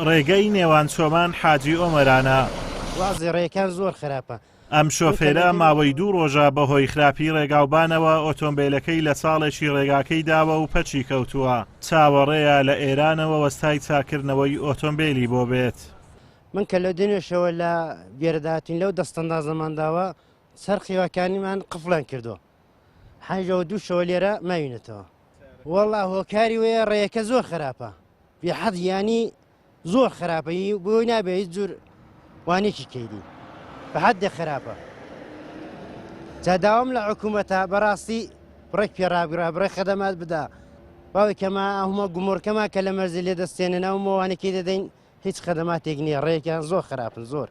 ڕێگەی نێوان چۆمان حاجی ئۆمەرانە. وازی ڕێەکان زۆر خراپە. ئەم شۆفێرە ماوەی 2 ڕۆژە بەهۆی خراپی ڕێگاوبانەوە ئۆتۆمبیلەکەی لە ساڵێکی ڕێگاکەی داوە و پەچی کەوتووە. چاوەڕێیە لە ئێرانەوە وەستای چاکردنەوەی ئۆتۆمبیلی بۆ بێت. من کە لە دنیشەوە لە بێرەداهاتین لەو دەستەندا زەمانداوە سەر خیواکانیمان قفڵان کردو. حەنجەوە 2 شەوە لێرە ماوینێتەوە. وەڵا هۆکاری وەیە ڕێیەکە زۆر خراپە. بێحەد ینی زۆر خراپەی بۆی نابێ هیچ جور وانێکی کەیدی. بەحەدێ خراپە. جاداوام لە حکوومەتە بەڕاستی بڕێک پێڕابرا بڕێک خەدەمات بدا. باوێکەمە هەموو گومۆرکەما کە لە مەرزی لێ دەستێنن ئەومەوانێکی دەدەین هیچ خەدەماتێک نییە ڕێیەکیان زۆر خراپن زۆر.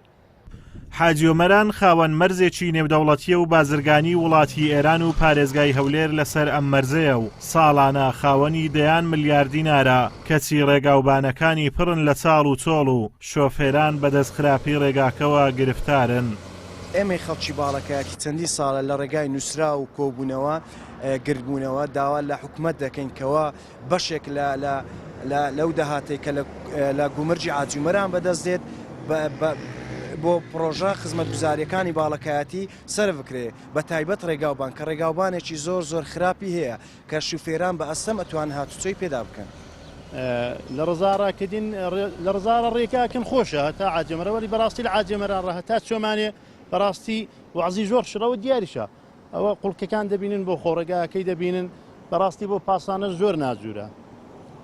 حاجی ئۆمەران خاوەن مەرزێکی نێودەوڵەتیە و بازرگانی وڵاتی ئێران و پارێزگای هەولێر لەسەر ئەم مەرزەیە و ساڵانە خاوەنی دەیان ملیار دینارە کەچی ڕێگاوبانەکانی پڕن لە چاڵ و چۆڵ و شۆفێران بەدەست خراپی ڕێگاکەوە گرفتارن. ئێمەی خەڵکی باڵەکەیەکی چەندی ساڵە لە ڕێگای نووسرا و کۆبوونەوە گرتبوونەوە داوا لە حکوومەت دەکەین کەەوە بەشێک لەو داهاتێک کە لە گومرجی ئاجومەران بەدەست دێت بۆ پرۆژە خزمەتگوزاریەکانی باڵەکایەتی سەر بکرێ بە تایبەت ڕێگاوبان کە ڕێگاوبانێکی زۆر خراپی هەیە کە شوفێران بە ئەستەم ئەتوان هاتوچۆی پێدا بکەن. لە ڕزارەکردین لە ڕزارە ڕێکاکەن خۆشە تا عاجەمەرەوەری بەڕاستی لە عاجەمەران تا چۆمانێ بەڕاستی وعزی زۆر شرەوە دیاریشە ئەوە قوڵکەکان دەبینن بۆ خۆڕێگاکەی دەبینن بەڕاستی بۆ پاسانە زۆر ناجوورە.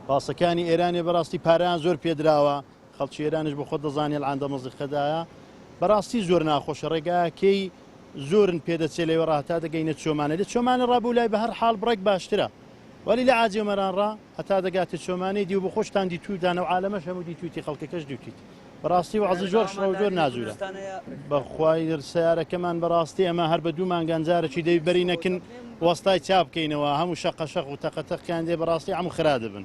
پاسەکانی ئێرانی بەڕاستی پاریان زۆر پێدراوە خەڵکی ئێرانش بۆ خۆ دەزانێت ئەڵاندە مەزیقەدایە بەڕاستی زۆر ناخۆشە ڕێگاکەی زۆرن پێدەچێت لێوە ڕاهتا دەگەینە چۆمانە لێت چۆمانە ڕابوو لای بە هەر حاڵ بڕێک باشترە وەلی لە عاجێمەرانڕا هەتا دەگاتێت چۆمانەی دی و بە خۆشتان دیتوودانە و عالەمەش هەموو دیتویتی خەڵکەکەش دیوتیت بەڕاستی وعزی زۆر شڕە و زۆر ناجوورە بەخوای سیارەکەمان بەڕاستی ئەمە هەر بە 2 مانگانجارێکی دەی بەرینەکن وەستای چاپ بکەینەوە هەموو شەق و تەقەتەقیان دێ بەڕاستی هەموو خرا دەبن.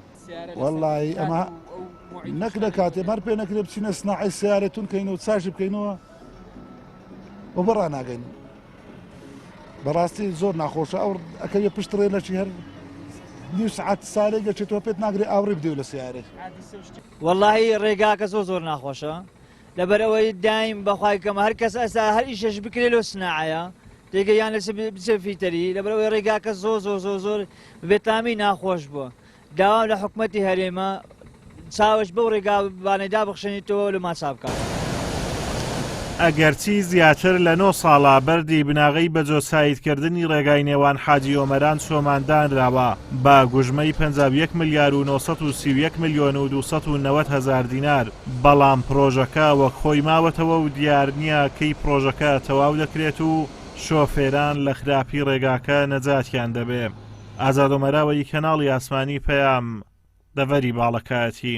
وەڵڵی ئەمە نەک لە کاتێ مەر پێ نەکرێ بچینە سناعی سیارەتون کەینەوە چاژی بکەینەوە و بەڕا ناگەین بەڕاستی زۆر ناخۆشە ئەو ئەکەوێ پشتڕێ لەچی هەر نیو سعات ساڵێک دەچێتەوە پێت ناگرێ ئاوڕێ بدەوە لە سیارێ. وەڵڵاهی ڕێگاکە زۆر ناخۆشە لەبەرەوەی دایم بەخوای کەمە هەر کەس ئەستا هەر ئیشەش بکرێت لەو سناعەیە تێگەیان لە بچەفیتەری لەبەرەوەی ڕێگاکە زۆر بێتامی ناخۆش بووە داوام لە حکوومەتی هەرێمە چاوەش بەو ڕێگابانەدا بخشێنیتەوە لە ماچاوکە. ئەگەرچی زیاتر لە 9 ساڵا بەردی بناغی بەجۆساییدکردنی ڕێگای نێوان حاجی ئۆمەران چۆماندانراوە بە گوژمەی 51 ملیار و 931 میلیۆن و 290 هەزار دینار بەڵام پرۆژەکە وەک خۆی ماوەتەوە و دیار نییە کەی پرۆژەکە تەواو دەکرێت و شۆفێران لە خراپی ڕێگاکە نەجاتیان دەبێ. ئازاد ئۆمەراوەی کەناڵی ئاسمانی پەیام دەڤەری باڵەکایەتی.